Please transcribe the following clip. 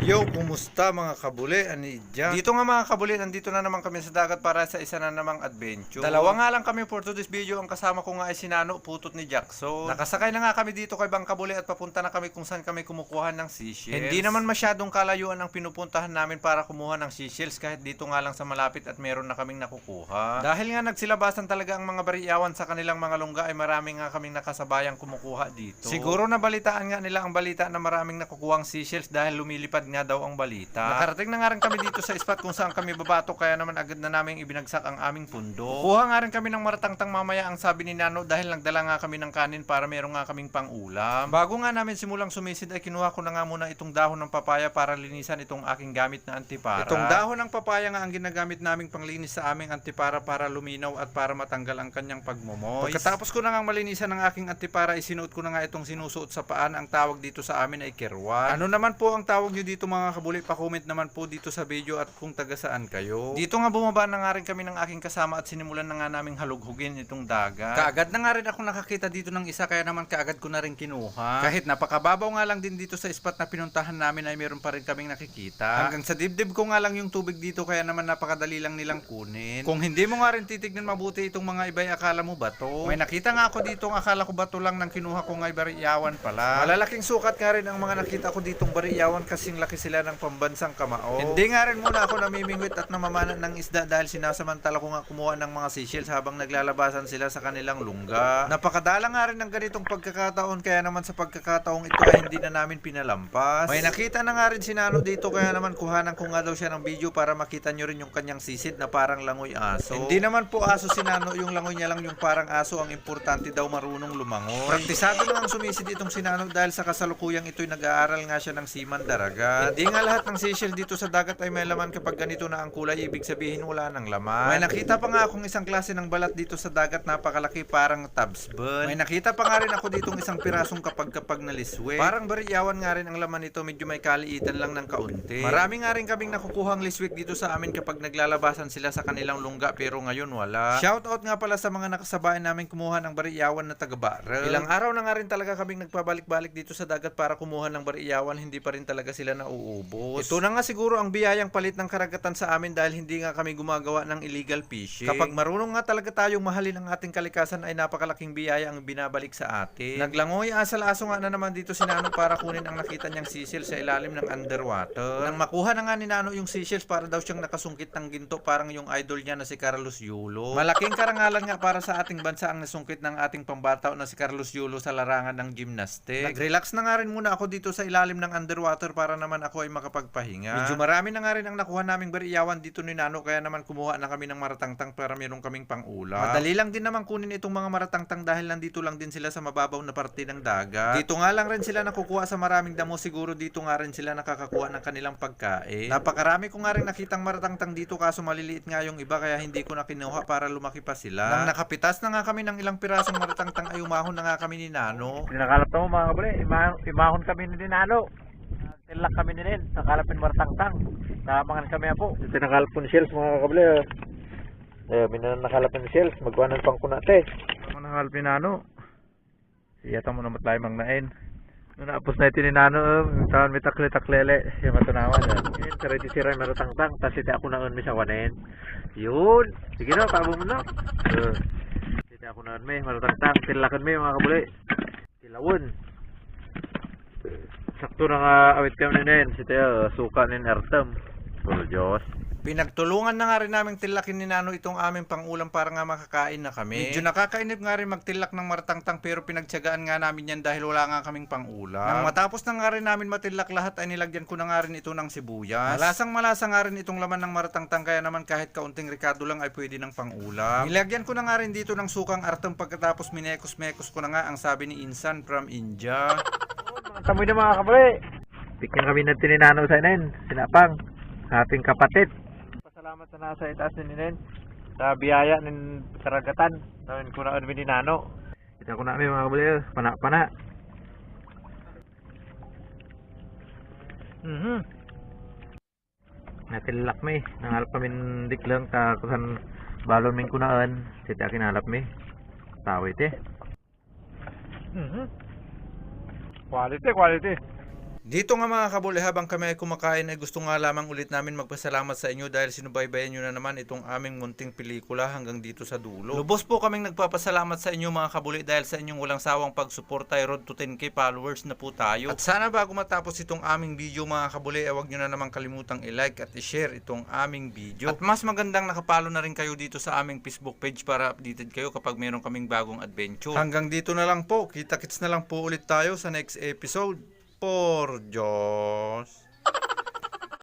Yo, kumusta mga kabuli? Anidya? Dito nga mga kabuli, nandito na naman kami sa dagat para sa isa na namang adventure. Dalawa nga lang kami for today's video. Ang kasama ko nga ay si Nano, putot ni Jackson. Nakasakay na nga kami dito kay Bang Kabuli at papunta na kami kung saan kami kumukuha ng seashells. Hindi naman masyadong kalayuan ang pinupuntahan namin para kumuha ng seashells kahit dito nga lang sa malapit at meron na kaming nakukuha. Dahil nga nagsilabasan talaga ang mga bariyawan sa kanilang mga lungga ay marami nga kaming nakasabayang kumukuha dito. Siguro nabalitaan nga nila ang balita na maraming nakukuhang seashells dahil lumilipad nga daw ang balita. Nakarating na nga rin kami dito sa spot kung saan kami babatok kaya naman agad na namin ibinagsak ang aming pundo. Kuha nga rin kami ng maratangtang mamaya ang sabi ni Nano dahil nagdala nga kami ng kanin para meron nga kaming pang-ulam. Bago nga namin simulang sumisid ay kinuha ko na nga muna itong dahon ng papaya para linisan itong aking gamit na antipara. Itong dahon ng papaya nga ang ginagamit naming panglinis sa aming antipara para luminaw at para matanggal ang kanyang pagmomoist. Pagkatapos ko na nga malinisan ng aking antipara ay sinuot ko na nga itong sinusuot sa paan. Ang tawag dito sa amin ay kirwan. Ano naman po ang tawag nyo dito mga kabuli? Pa-comment naman po dito sa video at kung taga saan kayo. Dito nga bumaba na nga rin kami ng aking kasama at sinimulan na nga naming halughugin itong dagat. Kaagad na nga rin ako nakakita dito ng isa kaya naman kaagad ko na rin kinuha. Kahit napakababaw nga lang din dito sa spot na pinuntahan namin ay meron pa rin kaming nakikita. Hanggang sa dibdib ko nga lang yung tubig dito kaya naman napakadali lang nilang kunin. Kung hindi mo nga rin titignan mabuti itong mga iba'y akala mo bato. May nakita nga ako dito ang akala ko bato lang nang kinuha ko nga'y bariyawan pala. Malalaking sukat nga rin ang mga nakita ko ditong bariyawan kasing laki sila ng pambansang kamao. Hindi nga rin muna ako namimingwit at namamana ng isda dahil sinasamantala ko nga kumuha ng mga seashells habang naglalabasan sila sa kanilang lungga. Napakadala nga rin ng ganitong pagkakataon kaya naman sa pagkakataong ito ay hindi na namin pinalampas. May nakita na nga rin si Nano dito kaya naman kuhanan ko nga daw siya ng video para makita nyo rin yung kanyang sisid na parang langoy aso. Hindi naman po aso si Nano, yung langoy niya lang yung parang aso. Ang importante daw marunong lumangoy. Praktisado na ang sumisid itong si Nano dahil sa kasalukuyang ito'y nag-aaral nga siya ng seaman daragat. Hindi nga lahat ng seashell dito sa dagat ay may laman. Kapag ganito na ang kulay, ibig sabihin wala ng laman. May nakita pa nga akong isang klase ng balat dito sa dagat, napakalaki parang tabsbun. May nakita pa nga rin ako ditong isang pirasong kapag naliswek. Parang bariyawan nga rin ang laman nito, medyo may kaliitan lang ng kaunti. Marami nga rin kaming nakukuhang liswek dito sa amin kapag naglalabasan sila sa kanilang lungga pero ngayon wala. Shoutout nga pala sa mga nakasabay namin kumuha ng bariyawan na taga-barrel. Ilang araw na nga rin talaga kaming nagpabalik-balik dito sa dagat para kumuha ng bariyawan, hindi pa rin talaga sila nauubos. Ito na nga siguro ang biyayang palit ng karagatan sa amin dahil hindi nga kami gumagawa ng illegal fishing. Kapag marunong nga talaga tayong mahalin ang ating kalikasan ay napakalaking biyaya ang binabalik sa atin. Naglangoy asal-aso nga na naman dito si Nano para kunin ang nakita niyang seashells sa ilalim ng underwater. Nang makuha na nga ni Nano yung seashells, para daw siyang nakasungkit ng ginto parang yung idol niya na si Carlos Yulo. Malaking karangalan nga para sa ating bansa ang nasungkit ng ating pambataw na si Carlos Yulo sa larangan ng gymnastic. Nag-relax na nga rin muna ako dito sa ilalim ng underwater para naman ako ay makapagpahinga. Medyo marami na nga rin ang nakuha naming bariyawan dito ni Nano kaya naman kumuha na kami ng maratangtang para meron kaming pang-ulam. Madali lang din naman kunin itong mga maratangtang dahil nandito lang din sila sa mababaw na parte ng dagat. Dito nga lang rin sila nakukuha sa maraming damo, siguro dito nga rin sila nakakakuha ng kanilang pagkain. Napakarami ko nga rin nakitang maratangtang dito kaso maliliit nga yung iba kaya hindi ko na kinuha para lumaki pa sila. Nang nakapitas na nga kami ng ilang pirasong maratangtang ay umahon na nga kami ni Nano. Pinakalap mo mga kabuli, imahon kami ni Dinano. Tilak kami ni Nen, nakalapin martangtang. Nakamangan kami po. Tinakalap po ni Shells mga kabuli. Nakalapin ni Shells, magwanan pang kunate. Ang nakalap ni Nano. Iyata mo na matlaay mang nain. Naapos na ito ni Nano, taon may takle-taklele. Yung matunawan. Yun, saray di siray martangtang. Tapos iti ako naon may sawanin. Yun. Sige na, paabo mo na. Iti ako naon may martangtang. Tilakan may mga kabuli. Tilawon. Sakto na nga awit kami ninen. Sita suka nin ertem. Puro Diyos. Pinagtulungan na nga rin namin tilakin ni Nano itong aming pang-ulam para nga makakain na kami. Medyo nakakainip nga rin magtilak ng maratangtang pero pinagtiyagaan nga namin yan dahil wala nga kaming pang-ulam. Nang matapos na nga rin namin matilak lahat ay nilagyan ko na nga rin ito ng sibuyas. Malasang-malasa nga rin itong laman ng maratangtang kaya naman kahit kaunting ricado lang ay pwede ng pang-ulam. Nilagyan ko na nga rin dito ng sukang artem pagkatapos minekos-mekos ko na nga ang sabi ni Insan from India. Tamoy na mga kabuli. Pikyan kami na tininano sa inen. Sinapang. Ating kapatid. Pasalamat na nasa itaas ni Nen. Sa biyaya ng karagatan. Tawin ko na ni Nano. Ito ko na kami mga kabuli. Pana-pana. Natilak may. Nangalap kami diklang kusan balon min kunaan. Sita kinalap may. Tawit eh. Quality. Dito nga mga kabuli, habang kami ay kumakain ay gusto nga lamang ulit namin magpasalamat sa inyo dahil sinubaybayan nyo na naman itong aming munting pelikula hanggang dito sa dulo. Lubos po kaming nagpapasalamat sa inyo mga kabuli dahil sa inyong walang sawang pagsuporta ay road to 10k followers na po tayo. At sana bago matapos itong aming video mga kabuli ay huwag nyo na naman kalimutang i-like at i-share itong aming video. At mas magandang nakapalo na rin kayo dito sa aming Facebook page para updated kayo kapag meron kaming bagong adventure. Hanggang dito na lang po, kita-kits na lang po ulit tayo sa next episode. Por Diyos.